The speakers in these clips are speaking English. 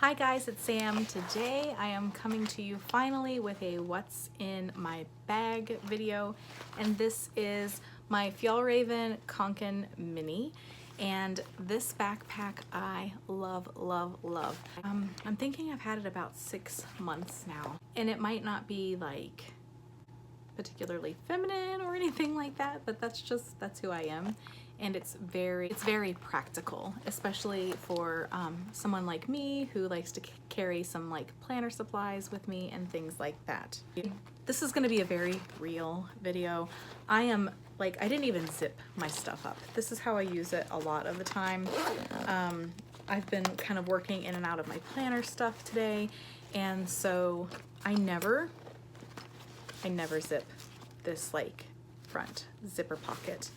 Hi guys, it's Sam. Today I am coming to you finally with a what's in my bag video, and this is my Fjallraven Kanken mini, and this backpack I love. I'm thinking I've had it about 6 months now, and it might not be like particularly feminine or anything like that, but that's who I am. And it's very practical, especially for someone like me who likes to carry some like planner supplies with me and things like that. This is going to be a very real video. I didn't even zip my stuff up. This is how I use it a lot of the time. I've been kind of working in and out of my planner stuff today, and so I never zip this like front zipper pocket.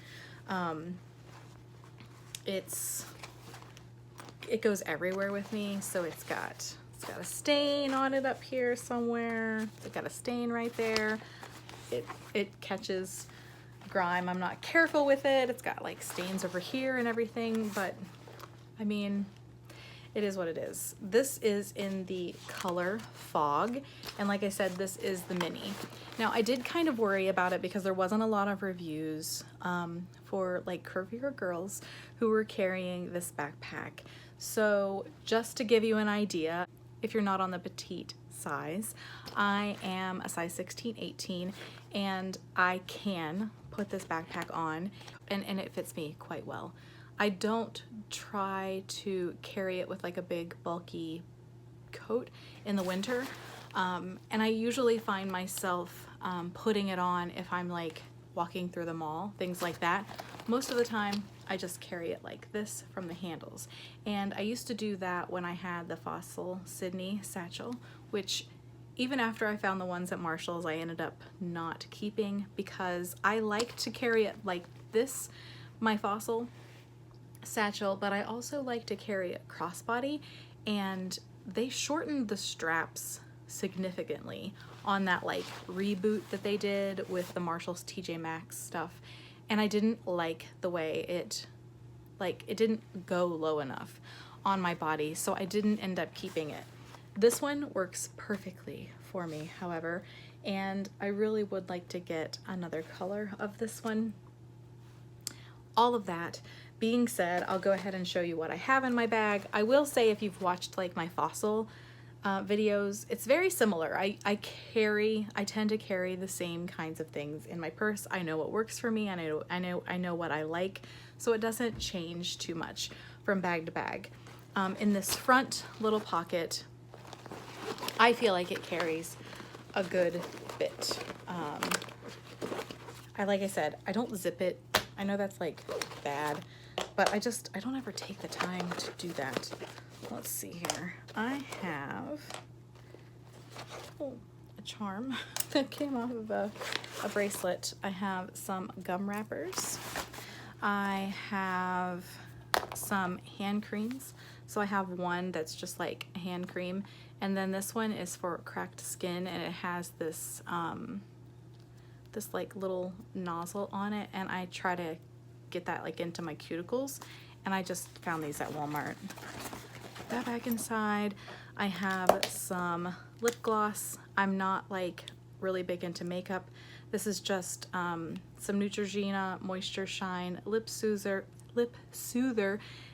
It goes everywhere with me, so it's got a stain on it up here somewhere. It's got a stain right there. It catches grime. I'm not careful with it. It's got like stains over here and everything, but I mean, it is what it is. This is in the color Fog, and like I said, this is the mini. Now, I did kind of worry about it because there wasn't a lot of reviews for like curvier girls who were carrying this backpack. So just to give you an idea, if you're not on the petite size, I am a size 16-18, and I can put this backpack on and it fits me quite well. I don't try to carry it with like a big bulky coat in the winter, and I usually find myself putting it on if I'm like walking through the mall, things like that. Most of the time I just carry it like this from the handles, and I used to do that when I had the Fossil Sydney satchel, which even after I found the ones at Marshall's I ended up not keeping because I like to carry it like this, my Fossil satchel, but I also like to carry it crossbody, and they shortened the straps significantly on that like reboot that they did with the Marshall's TJ Maxx stuff, and I didn't like the way it didn't go low enough on my body, so I didn't end up keeping it. This one works perfectly for me, however, and I really would like to get another color of this one. All of that being said, I'll go ahead and show you what I have in my bag. I will say, if you've watched like my Fossil videos, it's very similar. I tend to carry the same kinds of things in my purse. I know what works for me, and I know what I like, so it doesn't change too much from bag to bag. In this front little pocket, I feel like it carries a good bit. Like I said, I don't zip it. I know that's like bad, but I don't ever take the time to do that. Let's see here. I have a charm that came off of a bracelet. I have some gum wrappers. I have some hand creams. So I have one that's just like a hand cream, and then this one is for cracked skin, and it has this this like little nozzle on it, and I try to get that like into my cuticles, and I just found these at Walmart. Put that back inside. I have some lip gloss. I'm not like really big into makeup. This is just some Neutrogena Moisture Shine lip soother,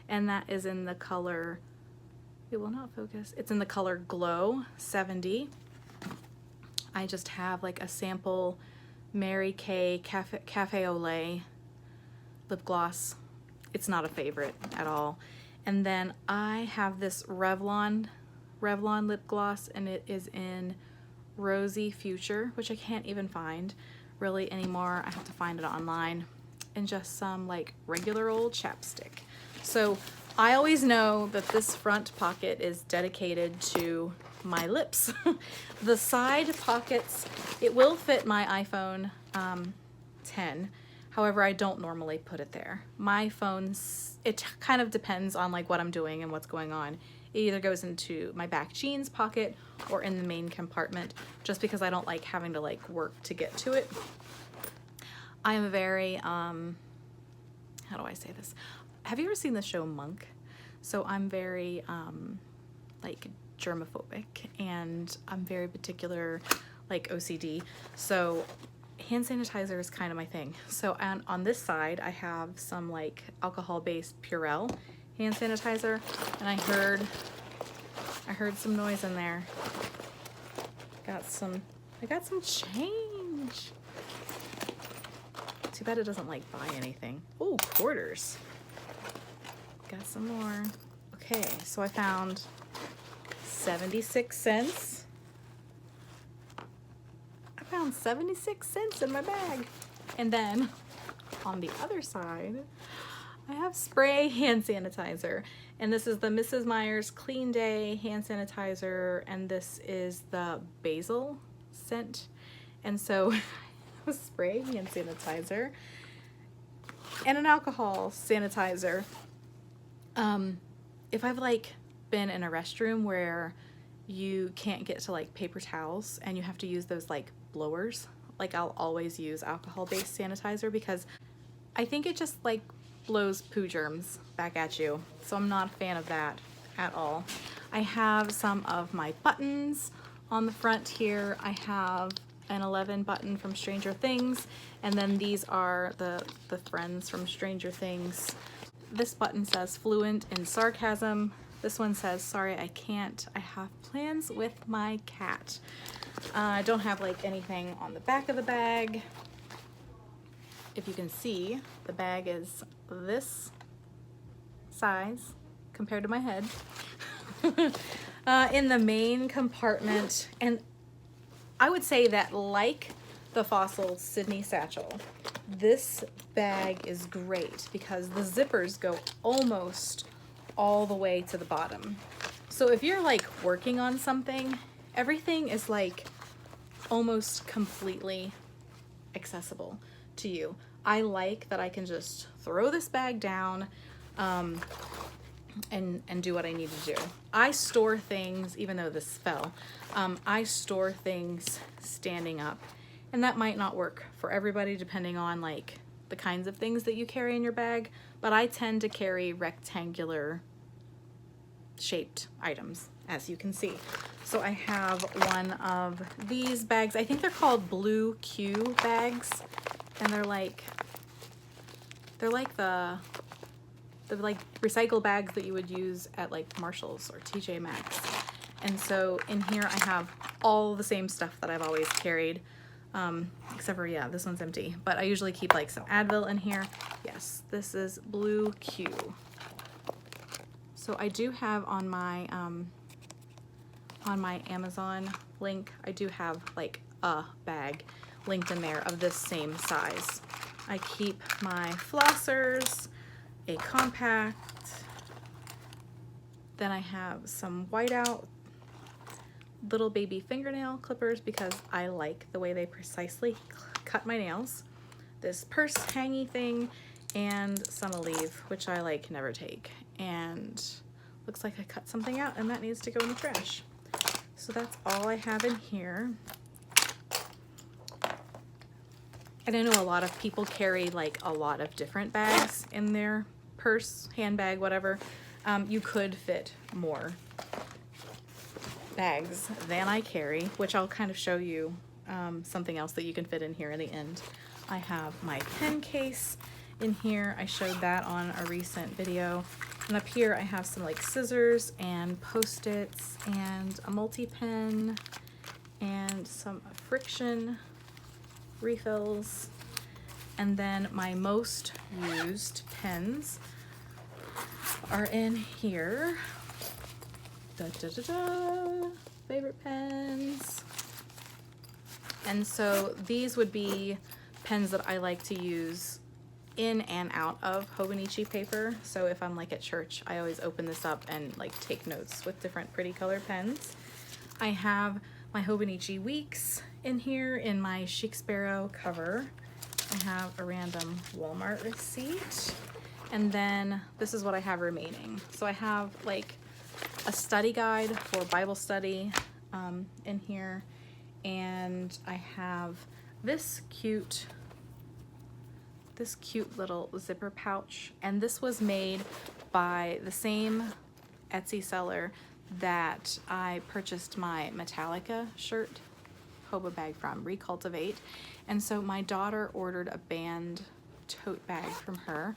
and that is in the color, it will not focus, it's in the color Glow 70. I just have like a sample Mary Kay Cafe au Lait lip gloss. It's not a favorite at all. And then I have this Revlon lip gloss, and it is in Rosy Future, which I can't even find really anymore. I have to find it online. And just some like regular old chapstick. So I always know that this front pocket is dedicated to my lips. The side pockets, it will fit my iPhone 10. However, I don't normally put it there. My phone's, it kind of depends on like what I'm doing and what's going on. It either goes into my back jeans pocket or in the main compartment, just because I don't like having to like work to get to it. I am very, how do I say this? Have you ever seen the show Monk? So I'm very like germophobic, and I'm very particular, like OCD. So hand sanitizer is kind of my thing. So on this side, I have some like alcohol-based Purell hand sanitizer, and I heard some noise in there. I got some change. Too bad it doesn't like buy anything. Oh, quarters. Got some more. Okay, so I found 76 cents. I found 76 cents in my bag. And then on the other side, I have spray hand sanitizer. And this is the Mrs. Meyer's Clean Day hand sanitizer. And this is the basil scent. And so spray hand sanitizer and an alcohol sanitizer. If I've like been in a restroom where you can't get to like paper towels and you have to use those like blowers, like I'll always use alcohol-based sanitizer because I think it just like blows poo germs back at you. So I'm not a fan of that at all. I have some of my buttons on the front here. I have an 11 button from Stranger Things, and then these are the friends from Stranger Things. This button says fluent in sarcasm. This one says sorry I can't, I have plans with my cat. I don't have like anything on the back of the bag. If you can see, the bag is this size compared to my head. In the main compartment, and I would say that like the Fossil Sydney satchel, this bag is great because the zippers go almost all the way to the bottom. So if you're like working on something, everything is like almost completely accessible to you. I like that I can just throw this bag down and do what I need to do. I store things, even though this fell, I store things standing up, and that might not work for everybody depending on like the kinds of things that you carry in your bag, but I tend to carry rectangular shaped items, as you can see. So I have one of these bags. I think they're called Blue Q bags, and they're like the like recycle bags that you would use at like Marshall's or TJ Maxx. And so in here I have all the same stuff that I've always carried, except for, yeah, this one's empty, but I usually keep like some Advil in here. Yes, this is Blue Q. So I do have on my Amazon link, I do have like a bag linked in there of this same size. I keep my flossers, a compact, then I have some whiteout little baby fingernail clippers because I like the way they precisely cut my nails, this purse hangy thing, and some Aleve, which I like never take, and looks like I cut something out and that needs to go in the trash. So that's all I have in here. And I know a lot of people carry like a lot of different bags in their purse, handbag, whatever. You could fit more bags than I carry, which I'll kind of show you something else that you can fit in here in the end. I have my pen case in here. I showed that on a recent video. And up here I have some like scissors and Post-its and a multi-pen and some friction refills. And then my most used pens are in here. Favorite pens. And so these would be pens that I like to use in and out of Hobonichi paper. So if I'm like at church, I always open this up and like take notes with different pretty colored pens. I have my Hobonichi Weeks in here in my Chic Sparrow cover. I have a random Walmart receipt. And then this is what I have remaining. So I have like a study guide for Bible study in here. And I have this cute little zipper pouch. And this was made by the same Etsy seller that I purchased my Metallica shirt Hobo bag from, Recultivate. And so my daughter ordered a band tote bag from her.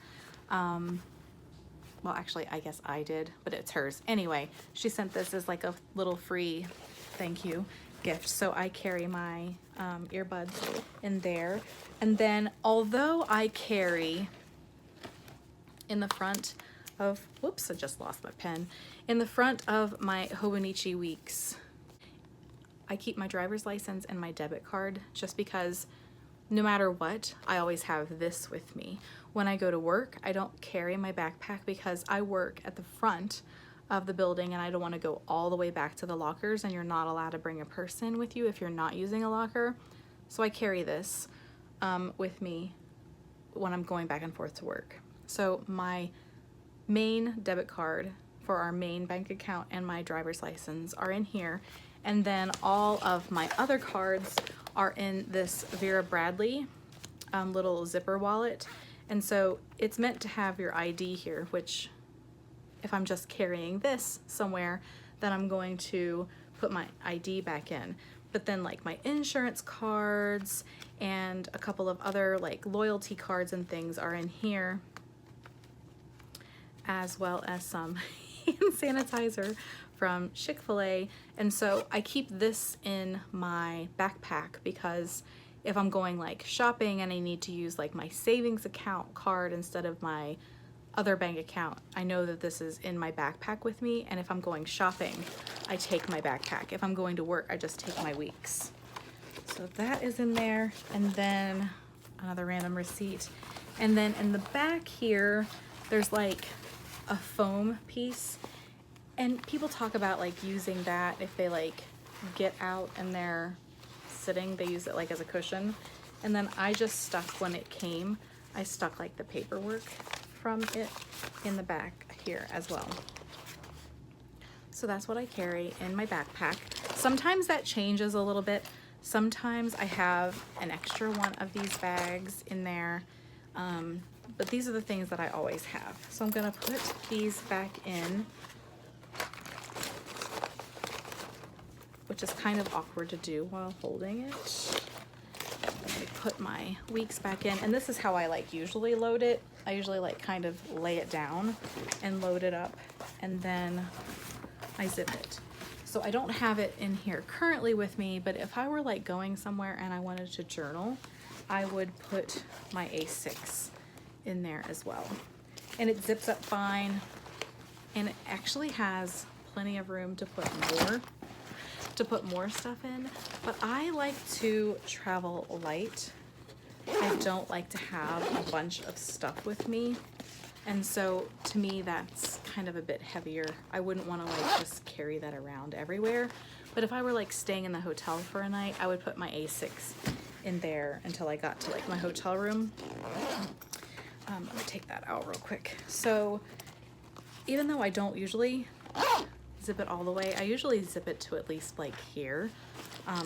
Well, actually, I guess I did, but it's hers. Anyway, she sent this as like a little free thank you gift. So I carry my earbuds in there. And then although I carry in the front of, whoops, I just lost my pen. In the front of my Hobonichi weeks, I keep my driver's license and my debit card just because no matter what, I always have this with me. When I go to work, I don't carry my backpack because I work at the front of the building and I don't want to go all the way back to the lockers, and you're not allowed to bring a person with you if you're not using a locker. So I carry this with me when I'm going back and forth to work. So my main debit card for our main bank account and my driver's license are in here. And then all of my other cards are in this Vera Bradley little zipper wallet. And so it's meant to have your ID here, which if I'm just carrying this somewhere, then I'm going to put my ID back in. But then like my insurance cards and a couple of other like loyalty cards and things are in here, as well as some hand sanitizer from Chick-fil-A. And so I keep this in my backpack because if I'm going like shopping and I need to use like my savings account card instead of my other bank account, I know that this is in my backpack with me. And if I'm going shopping, I take my backpack. If I'm going to work, I just take my weeks. So that is in there. And then another random receipt. And then in the back here, there's like a foam piece. And people talk about like using that if they like get out and they're sitting, they use it like as a cushion. And then I just stuck, when it came, I stuck like the paperwork from it in the back here as well. So that's what I carry in my backpack. Sometimes that changes a little bit. Sometimes I have an extra one of these bags in there. But these are the things that I always have. So I'm gonna put these back in, which is kind of awkward to do while holding it. I put my weeks back in, and this is how I like usually load it. I usually like kind of lay it down and load it up, and then I zip it. So I don't have it in here currently with me, but if I were like going somewhere and I wanted to journal, I would put my A6 in there as well. And it zips up fine, and it actually has plenty of room to put more stuff in. But I like to travel light. I don't like to have a bunch of stuff with me, and so to me that's kind of a bit heavier. I wouldn't want to like just carry that around everywhere. But if I were like staying in the hotel for a night, I would put my A6 in there until I got to like my hotel room. Let me take that out real quick. So even though I don't usually zip it all the way, I usually zip it to at least like here,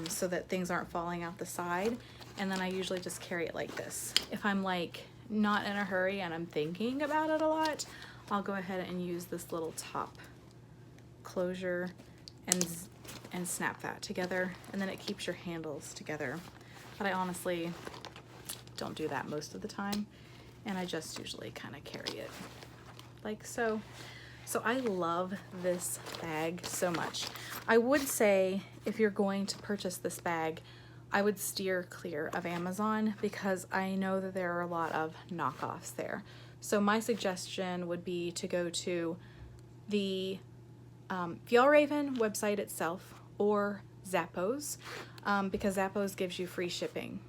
so that things aren't falling out the side. And then I usually just carry it like this. If I'm like not in a hurry and I'm thinking about it a lot, I'll go ahead and use this little top closure and snap that together, and then it keeps your handles together. But I honestly don't do that most of the time, and I just usually kind of carry it like so. So I love this bag so much. I would say if you're going to purchase this bag, I would steer clear of Amazon because I know that there are a lot of knockoffs there. So my suggestion would be to go to the Fjallraven website itself or Zappos, because Zappos gives you free shipping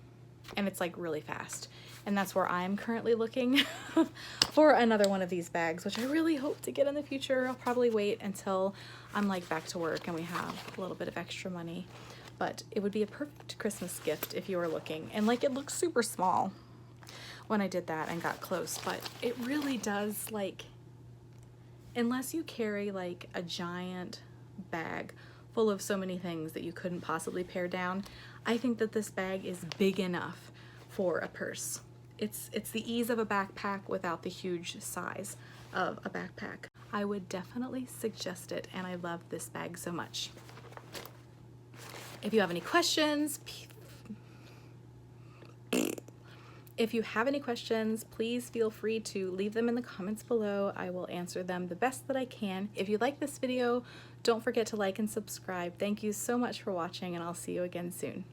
and it's like really fast. And that's where I'm currently looking for another one of these bags, which I really hope to get in the future. I'll probably wait until I'm like back to work and we have a little bit of extra money. But it would be a perfect Christmas gift if you were looking. And like, it looks super small when I did that and got close, but it really does, like, unless you carry like a giant bag full of so many things that you couldn't possibly pare down, I think that this bag is big enough for a purse. It's the ease of a backpack without the huge size. of a backpack. I would definitely suggest it, and I love this bag so much. If you have any questions, please feel free to leave them in the comments below. I will answer them the best that I can. If you like this video, don't forget to like and subscribe. Thank you so much for watching, and I'll see you again soon.